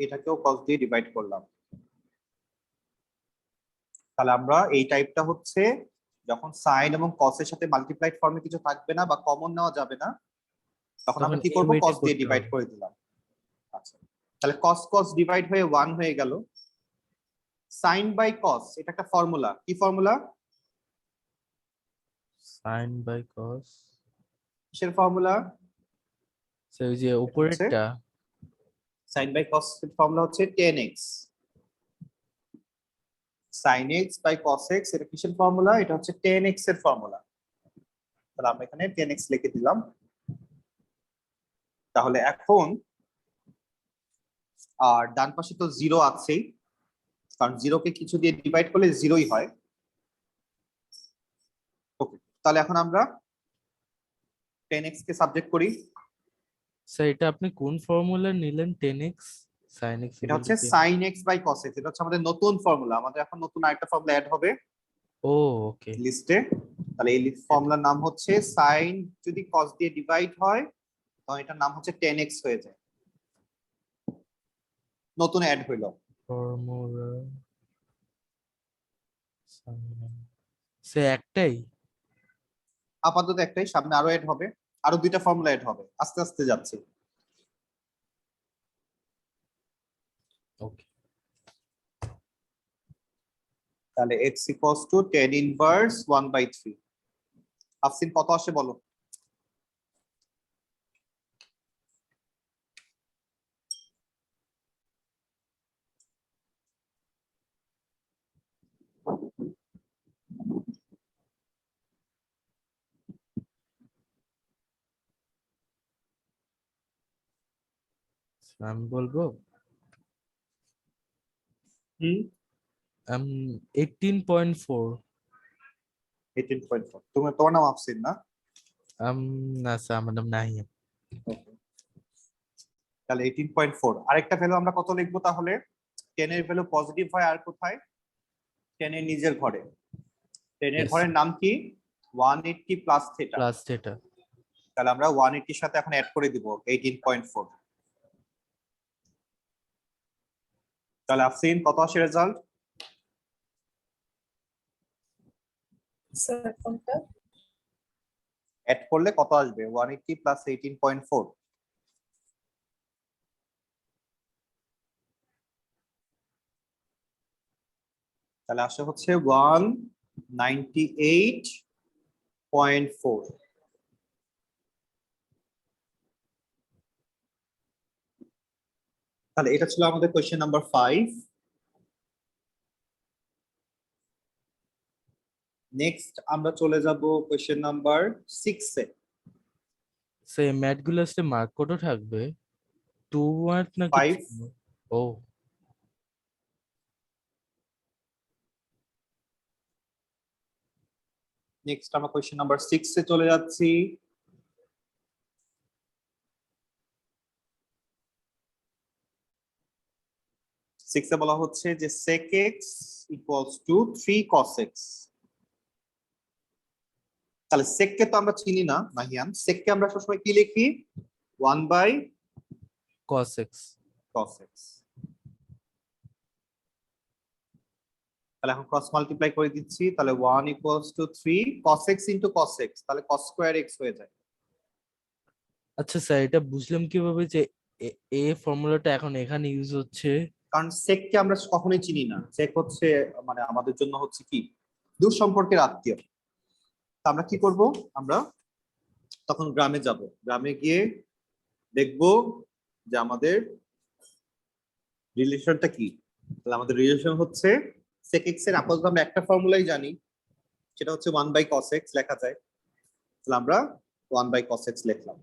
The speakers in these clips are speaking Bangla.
এটাকেও cos দিয়ে ডিভাইড করলাম। তাহলে আমরা এই টাইপটা হচ্ছে যখন সাইন এবং cos এর সাথে মাল্টিপ্লাইড ফর্মে কিছু থাকবে না বা কমন নেওয়া যাবে না, তখন আমরা কি করব, cos দিয়ে ডিভাইড করে দিলাম। আচ্ছা, তাহলে cos ডিভাইড হয়ে 1 হয়ে গেল। sin বাই cos এটা একটা ফর্মুলা, কি ফর্মুলা? sin বাই cos কিসের ফর্মুলা? সেই যে উপরেরটা sin বাই cos এর ফর্মুলা হচ্ছে 10x। sin x by cos x এটা কিসের ফর্মুলা? এটা হচ্ছে 10x এর ফর্মুলা। তাহলে আমরা এখানে 10x লিখে দিলাম। তাহলে এখন আর ডান পাশে তো 0 আছেই, কারণ 0 কে কিছু দিয়ে ডিভাইড করলে 0ই হয়। ওকে, তাহলে এখন আমরা 10x কে সাবজেক্ট করি। স্যার এটা আপনি কোন ফর্মুলা নিলেন? 10x sin x এটা equal হচ্ছে to 10? sin x by cos x, এটা হচ্ছে আমাদের নতুন ফর্মুলা। আমাদের এখন নতুন আরেকটা ফর্মুলা অ্যাড হবে ও ওকে, লিস্টে। তাহলে এই ফর্মুলার নাম হচ্ছে sin যদি cos দিয়ে ডিভাইড হয় তখন এটার নাম হচ্ছে 10x হয়ে যায়। নতুন অ্যাড হইলো ফর্মুলা সে একটাই। আপাতত একটাই, সামনে আরো অ্যাড হবে, আরো দুইটা ফর্মুলা অ্যাড হবে, আস্তে আস্তে যাচ্ছে। ওকে, তাহলে x equals to tan inverse 1/3। আফসিন কত আসে বলো? আমি বলবো হুম, 18.4। 18.4। তোমার নাম আফসিন না? না স্যার, আমার নাম নাহি। তাহলে 18.4। আরেকটা ভ্যালু আমরা কত লিখবো তাহলে? 10 এর ভ্যালু পজিটিভ হয় আর কোথায়? 10 এর নিজের ঘরে। 10 এর ঘরের নাম কি? 180 প্লাস থিটা। Plus theta. তাহলে আমরা 180 এর সাথে এখন অ্যাড করে দিব 18.4। তাহলে আফসিন কত আসে রেজাল্ট? স্যার কোনটা? অ্যাড করলে কত আসবে? 180 প্লাস 18.4। তাহলে আসে হচ্ছে 198.4। তাহলে এটা ছিল আমাদের কোয়েশ্চেন নাম্বার 5। নেক্সট আমরা চলে যাব কোয়েশ্চেন নাম্বার 6 এ। সে ম্যাথ গুলো মার্ক কত থাকবে? 2 মার্ক নাকি 5। 3? ও নেক্সট আমরা কোয়েশ্চেন নাম্বার 6 এ চলে যাচ্ছি। সিক্সে বলা হচ্ছে যে sec x equals to 3 cos x। তাহলে sec কে তো আমরা চিনি না মাহিয়ান, sec কে আমরা সবসময় কি লিখি? 1 by cos x। cos x। তাহলে এখন ক্রস মাল্টিপ্লাই করে দিচ্ছি, তাহলে 1 equals to 3 cos x into cos x, তাহলে cos স্কয়ার x হয়ে যায়। আচ্ছা স্যার, এটা বুঝলাম কিভাবে যে এ ফর্মুলাটা এখন এখানে ইউজ হচ্ছে? কারণ sec কে আমরা কখনোই চিনি না। sec হচ্ছে মানে আমাদের জন্য হচ্ছে কি, দূর সম্পর্কের আত্মীয়। তা আমরা কি করব? আমরা তখন গ্রামে যাব, গ্রামে গিয়ে দেখব যে আমাদের রিলেশনটা কি। তাহলে আমাদের রিলেশন হচ্ছে sec x এর আপাতত আমরা একটা ফর্মুলাই জানি, সেটা হচ্ছে 1 বাই cos x লেখা যায়। তাহলে আমরা 1 বাই cos x লিখলাম।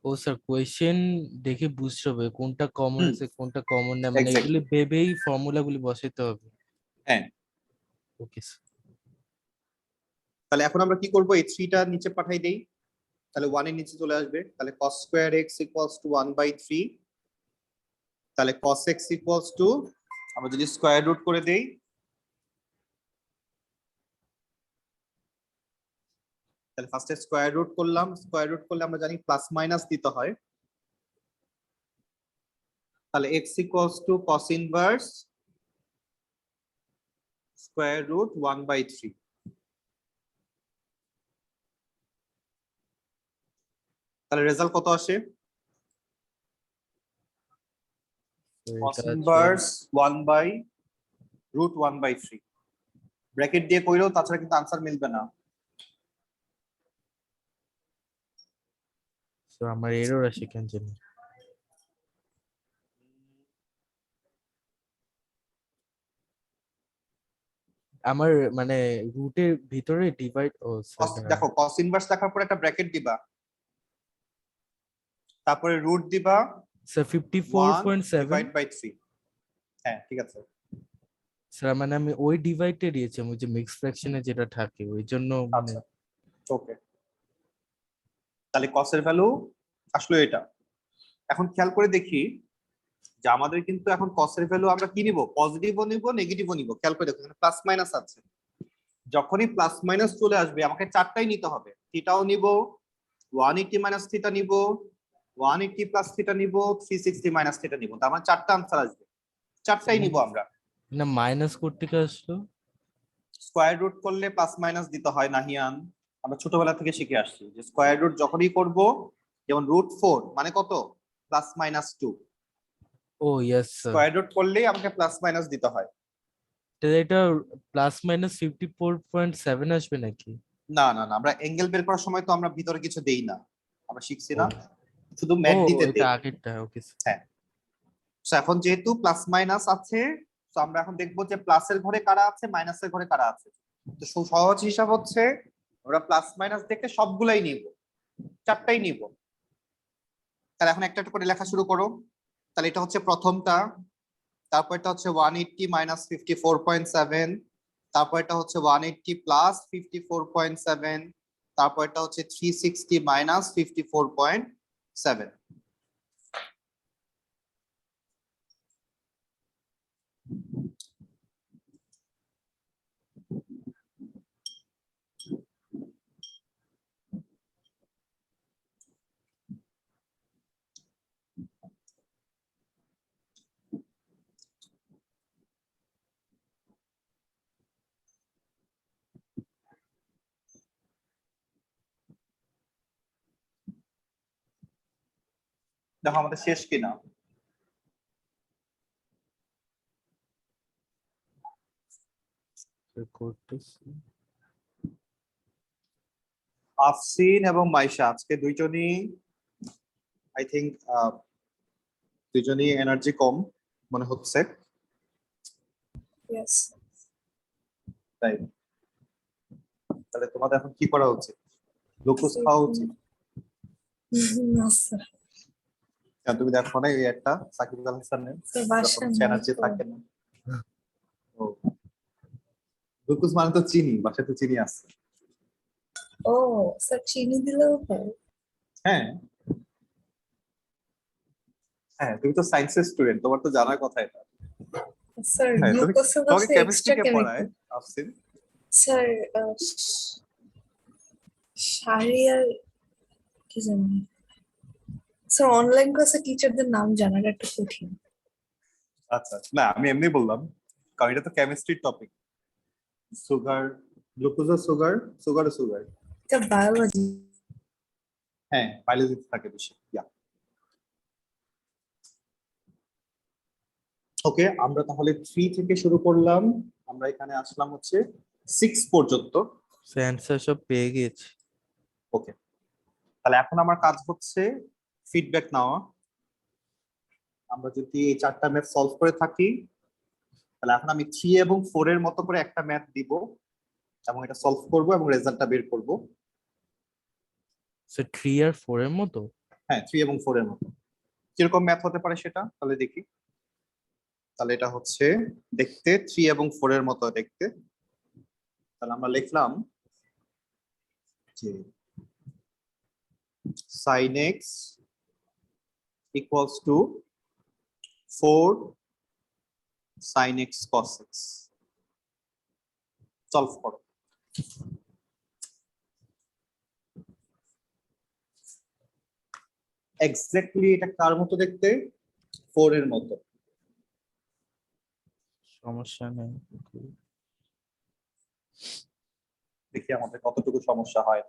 ও স্যার, কোয়েশ্চেন দেখে বুঝতে হবে কোনটা কমন হুম, আছে কোনটা কমন না, মানে এগুলি এক্স্যাক্টলি। ভেবেই ফর্মুলা গুলি বসাতে হবে। হ্যাঁ, ওকে স্যার। তাহলে এখন আমরা কি করব, এই 3টা নিচে পাঠাই দেই, তাহলে 1 এর নিচে চলে আসবে। তাহলে cos square x equals to 1 by 3। তাহলে cos x ইকুয়ালস টু, আমরা যদি স্কয়ার রুট করে দেই, তাহলে ফার্স্টে স্কয়ার রুট করলাম, স্কয়ার রুট করলে আমরা জানি প্লাস মাইনাস দিতে হয়। তাহলে x equals to cos inverse square root 1/3। তাহলে রেজাল্ট কত আসে? তো cos এটা আছে ইনভার্স 1/√1/3 ব্র্যাকেট দিয়ে কইলেও তাছাড়া কিন্তু আনসার মিলবে না। তো আমার এরর আসে কেন জানি। আমার মানে রুটের ভিতরে ডিভাইড ও দেখো cos ইনভার্স লেখার পর একটা ব্র্যাকেট দিবা, তারপরে রুট দিবা স্যার 54.7 1/3। হ্যাঁ ঠিক আছে। স্যার মানে আমি ওই ডিভাইডটা দিয়েছি, ওই যে মিক্স ফ্র্যাকশনে যেটা থাকে ওই জন্য মানে আচ্ছা ওকে, তাহলে cos এর ভ্যালু আসলে এটা। এখন খেয়াল করে দেখি যে আমাদের কিন্তু এখন cos এর ভ্যালু আমরা কি নিব, পজিটিভও নিব নেগেটিভও নিব। খেয়াল করে দেখো এখানে প্লাস মাইনাস আছে, যখনই প্লাস মাইনাস চলে আসবে আমাকে চারটাই নিতে হবে। থিটাও নিব, 180 মাইনাস থিটা নিব, 180 প্লাস থিটা নিব, 360 মাইনাস থিটা নিব। তার মানে চারটা আনসার আসবে, চারটাই নিব আমরা। না মাইনাস করতে কে আসলো? স্কয়ার রুট করলে প্লাস মাইনাস দিতে হয় নাহিয়ান, আমরা ছোটবেলা থেকে শিখে আসছি যে স্কয়ার রুট যখনই করব, যেমন √4 মানে কত, +-2, ও ইয়েস স্যার। স্কয়ার রুট করলেই আমাকে প্লাস মাইনাস দিতে হয়। তাহলে এটা +-54.7 আসবে নাকি? না না না, আমরা অ্যাঙ্গেল বের করার সময় তো আমরা ভিতরে কিছু দেই না, আমরা শিখছি ও না, শুধু ও ম্যাথ দিতে এটা দেই। আগেরটা, ওকে। হ্যাঁ, তো এখন যেহেতু প্লাস মাইনাস আছে, তো আমরা এখন দেখবো যে প্লাসের ঘরে কারা আছে মাইনাসের ঘরে কারা আছে। তো সহজ হিসাব হচ্ছে আমরা প্লাস মাইনাস দেখে সবগুলাই নিব, চারটাই নিব। তাহলে এখন একটা একটা করে লেখা শুরু করো। তাহলে এটা হচ্ছে প্রথমটা, তারপর এটা হচ্ছে 180 মাইনাস 54.7, তারপর এটা হচ্ছে 180 প্লাস 54.7, তারপর এটা হচ্ছে 360 মাইনাস 54.7। দেখো আমাদের শেষ কিনা। করতেছি। আফসিন এবং মাইশা আজকে দুইজনই আই থিংক দুইজনই এনার্জি কম মনে হচ্ছে, Yes. তাই তাহলে তোমাদের এখন কি করা উচিত, গ্লুকোজ খাওয়া উচিত? No, sir. কারণ তুমি দেখো না এই একটা সাকিব আল হাসানের Sir, যখন বাসায় নাই এনার্জি তো। থাকে না। ও, গ্লুকোজ মানে তো চিনি, বাসায় তো চিনি আছে। ও স্যার চিনি দিলেও হয়? হ্যাঁ হ্যাঁ, তুমি তো সায়েন্সের স্টুডেন্ট, তোমার তো জানার কথা এটা। স্যার হ্যাঁ, গ্লুকোজের তোমাকে হচ্ছে কেমিস্ট্রি এক্সট্রা কে পড়ায় কেমিক্যাল। আফসিন? স্যার শাহরিয়ার কি জানি। স্যার অনলাইন ক্লাসে টিচারদের নাম জানাটা একটু কঠিন। আচ্ছা না, আমি এমনি বললাম কারণ এটা তো কেমিস্ট্রির টপিক। সুগার, গ্লুকোজ আর সুগার, সুগার আর সুগার। এটা বায়োলজি। হ্যাঁ বায়োলজিতে থাকে বেশি। ওকে, আমরা তাহলে 3 থেকে শুরু করলাম, আমরা এখানে আসলাম হচ্ছে 6 পর্যন্ত। অ্যান্সার সব পেয়ে গেছি। ওকে, তাহলে এখন আমার কাজ হচ্ছে ফিডব্যাক নেওয়া। আমরা যদি এই চারটা ম্যাথ সলভ করে থাকি, তাহলে এখন আমি 3 এবং 4 এর মতো করে একটা ম্যাথ দিব এবং এটা সলভ করব এবং রেজাল্টটা বের করব। স্যার 3 আর 4 এর মতো? হ্যাঁ 3 এবং 4 এর মতো। কিরকম ম্যাথ হতে পারে সেটা তাহলে দেখি। তাহলে এটা হচ্ছে দেখতে 3 এবং 4 এর মতো দেখতে। তাহলে আমরা লিখলাম যে sin x equals to 4 sin x cos x। Solve করো। এক্স্যাক্টলি এটা কার মতো দেখতে? 4 এর মতো। সমস্যা নেই। দেখি আমাদের কতটুকু সমস্যা হয়।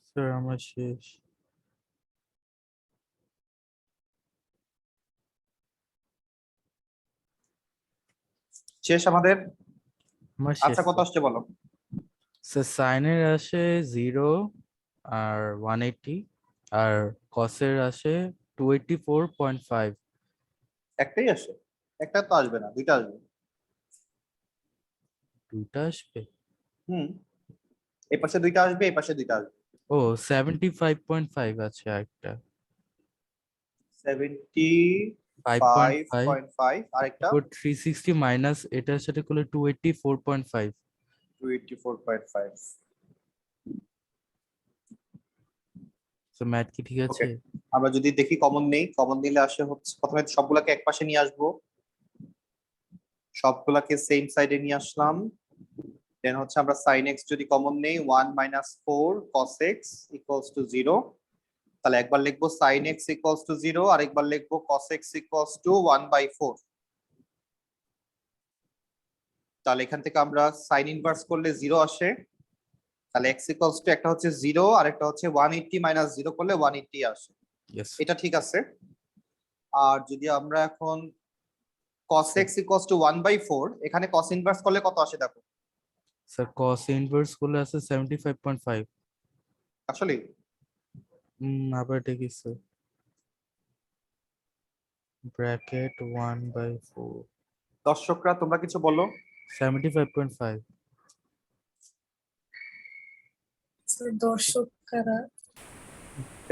স্যার আমার শেষ। শেষ আমাদের। আমার শেষ আচ্ছা কত আসছে বলো। স্যার সাইনের আসে 0 আর 180 আর কসের আসে 284.5। একটাই আসে? একটা তো আসবে না, দুইটা আসবে। দুইটা আসবে? হুম, এই পাশে দুইটা আসবে, এই পাশে দুইটা আসবে। ও 75.5 আছে একটা। 5.5 75.5 আরেকটা তারপর 360 মাইনাস এটার সাথে করলে 284.5। 284.5। তো ম্যাথ কি ঠিক ওকে, আছে? আমরা যদি দেখি কমন নেই, কমন নিলে আসে হচ্ছে প্রথমে সবগুলাকে এক পাশে নিয়ে আসবো, সবগুলাকে সেম সাইডে নিয়ে আসলাম। দেন হচ্ছে আমরা sin x যদি কমন নেই 1 - 4 cos x = 0, তাহলে একবার লিখবো sin x = 0 আর একবার লিখবো cos x = 1/4। তাহলে এখান থেকে আমরা sin ইনভার্স করলে 0 আসে, তাহলে x = একটা হচ্ছে 0 আর একটা হচ্ছে 180 - 0 করলে 180 আসে। ইয়েস এটা ঠিক আছে। আর যদি আমরা এখন cos x = 1/4, এখানে cos ইনভার্স করলে কত আসে দেখো। স্যার cos ইনভার্স করলে আছে 75.5। আসলে আবার দেখি স্যার, ব্র্যাকেট 1/4 দর্শকরা তোমরা কিছু বলো। 75.5। স্যার দর্শক কারা?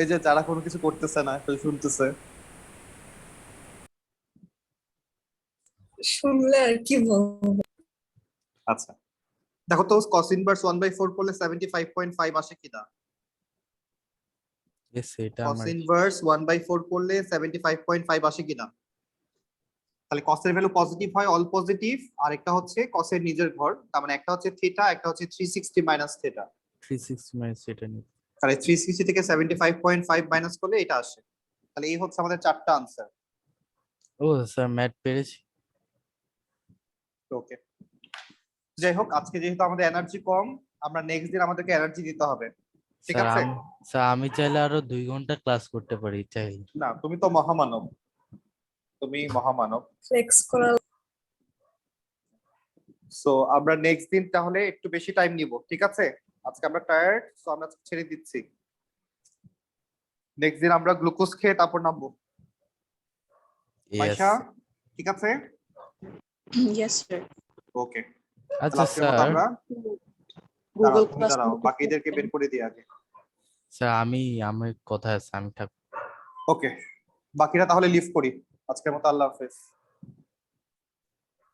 এই যে যারা কোনো কিছু করতেছে না শুধু শুনতেছে। শুনলে আর কি বলবো। আচ্ছা দেখো তো cos ইনভার্স 1/4 করলে 75.5 আসে কিনা। Yes, এটা cos আমার ইনভার্স 1/4 করলে 75.5 আসে কিনা। তাহলে cos এর ভ্যালু পজিটিভ হয়, অল পজিটিভ, আর একটা হচ্ছে cos এর নিজের ঘর, তার মানে একটা হচ্ছে থিটা, একটা হচ্ছে 360 মাইনাস থিটা। 360 মাইনাস এটা নিয়ে। তাহলে 360 থেকে 75.5 মাইনাস করলে এটা আসে। তাহলে এই হচ্ছে আমাদের চারটা আনসার। ও স্যার ম্যাথ পেরেছি। ওকে, যাই হোক আজকে যেহেতু আমাদের এনার্জি কম, আমরা নেক্সট দিন আমাদেরকে এনার্জি দিতে হবে, ঠিক স্যার আছে? আমি চাইলে আরো 2 ঘন্টা ক্লাস করতে পারি চাইলে। না তুমি তো মহামানব, তুমি মহামানব। ফ্লেক্স করা সো আমরা নেক্সট দিন তাহলে একটু বেশি টাইম নিব, ঠিক আছে? আজকে আমরা টায়ার্ড, সো আমরা আজকে ছেড়ে দিচ্ছি। নেক্সট দিন আমরা গ্লুকোজ খেয়ে তারপর নামবো। ইয়েস। পয়সা, ঠিক আছে? Yes, sir. ওকে, আচ্ছা আজকের মতো স্যার, আমরা দাঁড়াও, Google তুমি দাঁড়াও, Classroom. বাকিদেরকে বের করে দিই আগে। স্যার আমার কথা আছে, আমি থাক। ওকে, বাকিরা তাহলে লিভ করি। আজকের মতো আল্লাহ হাফেজ।